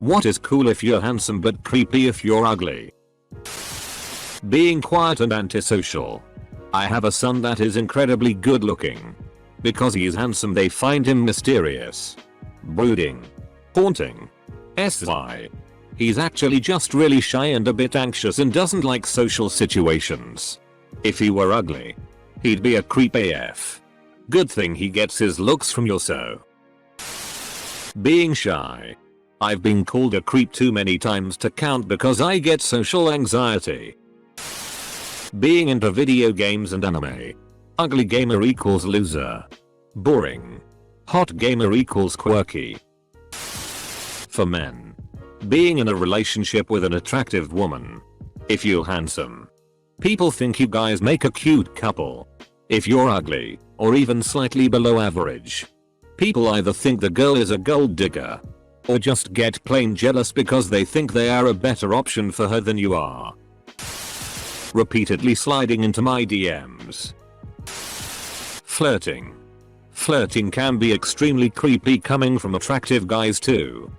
What is cool if you're handsome but creepy if you're ugly? Being quiet and antisocial. I have a son that is incredibly good looking. Because he is handsome they find him mysterious, brooding, haunting. SI. He's actually just really shy and a bit anxious and doesn't like social situations. If he were ugly, he'd be a creep AF. Good thing he gets his looks from you so. Being shy. I've been called a creep too many times to count because I get social anxiety. Being into video games and anime. Ugly gamer equals loser. Boring. Hot gamer equals quirky. For men. Being in a relationship with an attractive woman. If you're handsome, people think you guys make a cute couple. If you're ugly, or even slightly below average, people either think the girl is a gold digger, or just get plain jealous because they think they are a better option for her than you are. Repeatedly sliding into my DMs. Flirting. Flirting can be extremely creepy coming from attractive guys too.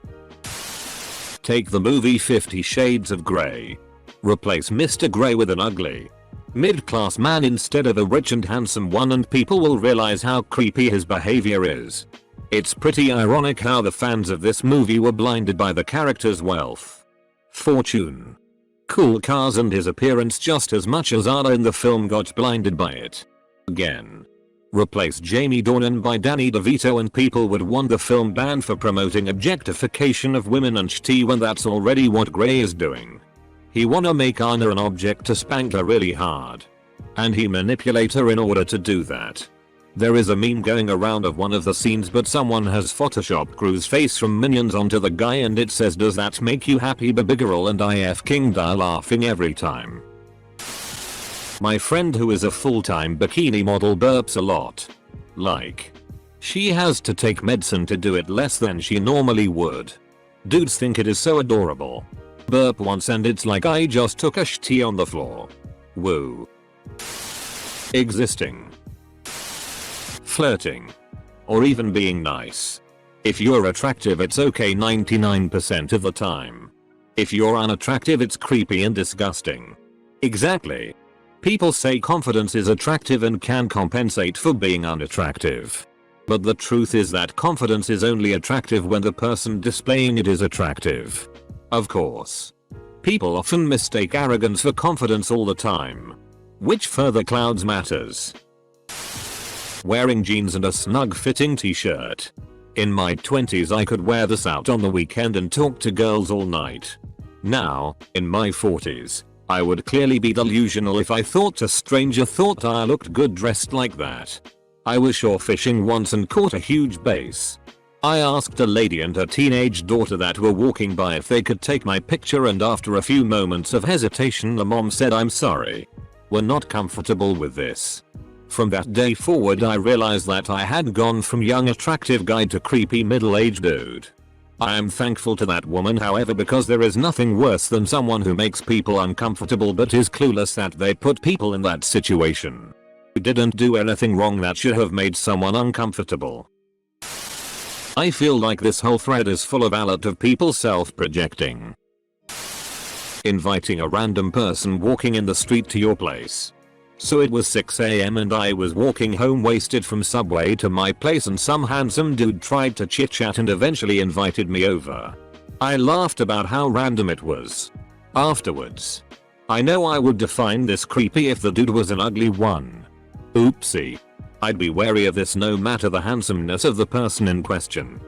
Take the movie 50 Shades of Grey. Replace Mr. Grey with an ugly, mid-class man instead of a rich and handsome one and people will realize how creepy his behavior is. It's pretty ironic how the fans of this movie were blinded by the character's wealth, fortune, cool cars and his appearance just as much as Anna in the film got blinded by it. Again. Replace Jamie Dornan by Danny DeVito and people would want the film banned for promoting objectification of women and shit when that's already what Grey is doing. He wanna make Anna an object to spank her really hard. And he manipulate her in order to do that. There is a meme going around of one of the scenes but someone has photoshopped Gru's face from Minions onto the guy and it says does that make you happy baby girl and IF King die laughing every time. My friend who is a full-time bikini model burps a lot. Like. She has to take medicine to do it less than she normally would. Dudes think it is so adorable. Burp once and it's like I just took a shitty on the floor. Woo. Existing. Flirting. Or even being nice. If you're attractive it's okay 99% of the time. If you're unattractive it's creepy and disgusting. Exactly. People say confidence is attractive and can compensate for being unattractive. But the truth is that confidence is only attractive when the person displaying it is attractive. Of course. People often mistake arrogance for confidence all the time. Which further clouds matters. Wearing jeans and a snug fitting t-shirt. In my 20s I could wear this out on the weekend and talk to girls all night. Now, in my 40s, I would clearly be delusional if I thought a stranger thought I looked good dressed like that. I was shore fishing once and caught a huge bass. I asked a lady and her teenage daughter that were walking by if they could take my picture and after a few moments of hesitation the mom said I'm sorry. We're not comfortable with this. From that day forward I realized that I had gone from young attractive guy to creepy middle-aged dude. I am thankful to that woman however because there is nothing worse than someone who makes people uncomfortable but is clueless that they put people in that situation. Who didn't do anything wrong that should have made someone uncomfortable. I feel like this whole thread is full of a lot of people self-projecting. Inviting a random person walking in the street to your place. So it was 6 AM and I was walking home wasted from Subway to my place and some handsome dude tried to chit chat and eventually invited me over. I laughed about how random it was. Afterwards. I know I would define this creepy if the dude was an ugly one. Oopsie. I'd be wary of this no matter the handsomeness of the person in question.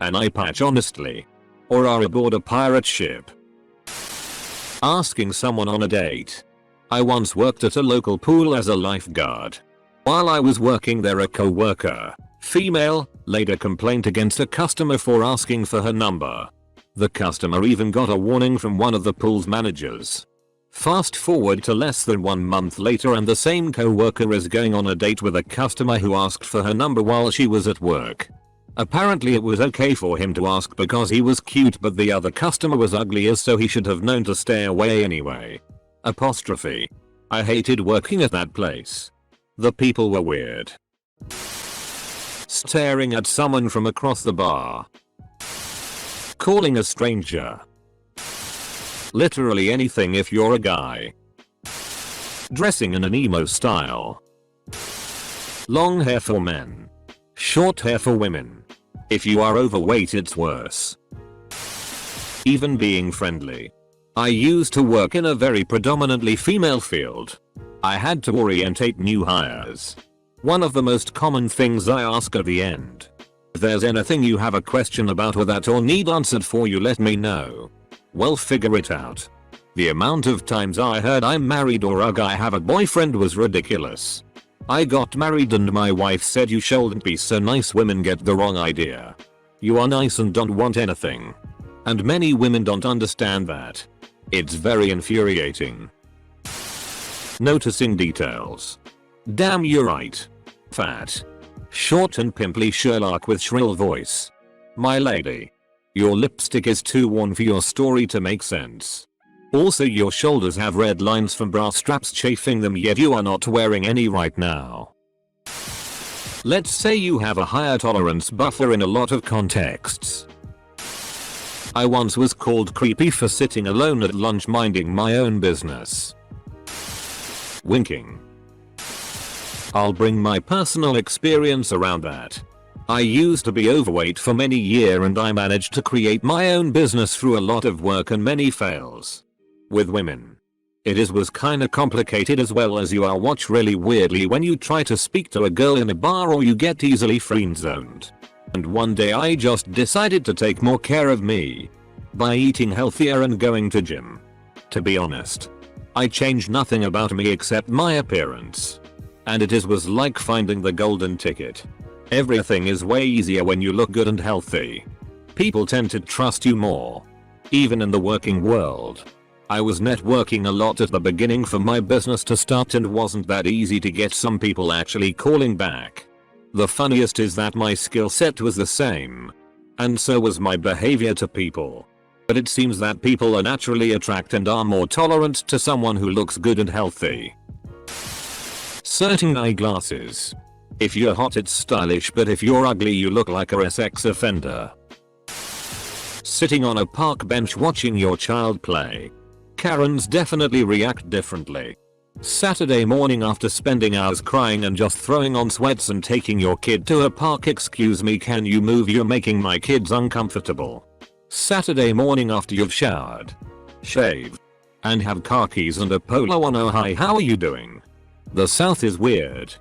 An eye patch honestly. Or are aboard a pirate ship. Asking someone on a date. I once worked at a local pool as a lifeguard. While I was working there a co-worker, female, laid a complaint against a customer for asking for her number. The customer even got a warning from one of the pool's managers. Fast forward to less than 1 month later and the same co-worker is going on a date with a customer who asked for her number while she was at work. Apparently it was okay for him to ask because he was cute but the other customer was ugly so he should have known to stay away anyway. Apostrophe. I hated working at that place. The people were weird. Staring at someone from across the bar. Calling a stranger. Literally anything if you're a guy. Dressing in an emo style. Long hair for men. Short hair for women. If you are overweight it's worse. Even being friendly. I used to work in a very predominantly female field. I had to orientate new hires. One of the most common things I ask at the end. If there's anything you have a question about or that or need answered for, you let me know. We'll figure it out. The amount of times I heard I'm married or ugh I have a boyfriend was ridiculous. I got married and my wife said you shouldn't be so nice, women get the wrong idea. You are nice and don't want anything. And many women don't understand that. It's very infuriating. Noticing details. Damn, you're right. Fat. Short and pimply Sherlock with shrill voice. My lady. Your lipstick is too worn for your story to make sense. Also your shoulders have red lines from bra straps chafing them, yet you are not wearing any right now. Let's say you have a higher tolerance buffer in a lot of contexts. I once was called creepy for sitting alone at lunch minding my own business. Winking. I'll bring my personal experience around that. I used to be overweight for many years and I managed to create my own business through a lot of work and many fails. With women. It was kinda complicated, as well as you are watched really weirdly when you try to speak to a girl in a bar or you get easily friend zoned. And one day I just decided to take more care of me. By eating healthier and going to gym. To be honest. I changed nothing about me except my appearance. And it was like finding the golden ticket. Everything is way easier when you look good and healthy. People tend to trust you more. Even in the working world. I was networking a lot at the beginning for my business to start and wasn't that easy to get some people actually calling back. The funniest is that my skill set was the same. And so was my behavior to people. But it seems that people are naturally attracted and are more tolerant to someone who looks good and healthy. Certain eyeglasses. If you're hot it's stylish, but if you're ugly you look like a sex offender. Sitting on a park bench watching your child play. Karens definitely react differently. Saturday morning after spending hours crying and just throwing on sweats and taking your kid to a park. Excuse me, can you move, you're making my kids uncomfortable. Saturday morning after you've showered, shaved, and have car keys and a polo on. Oh hi, how are you doing? The South is weird.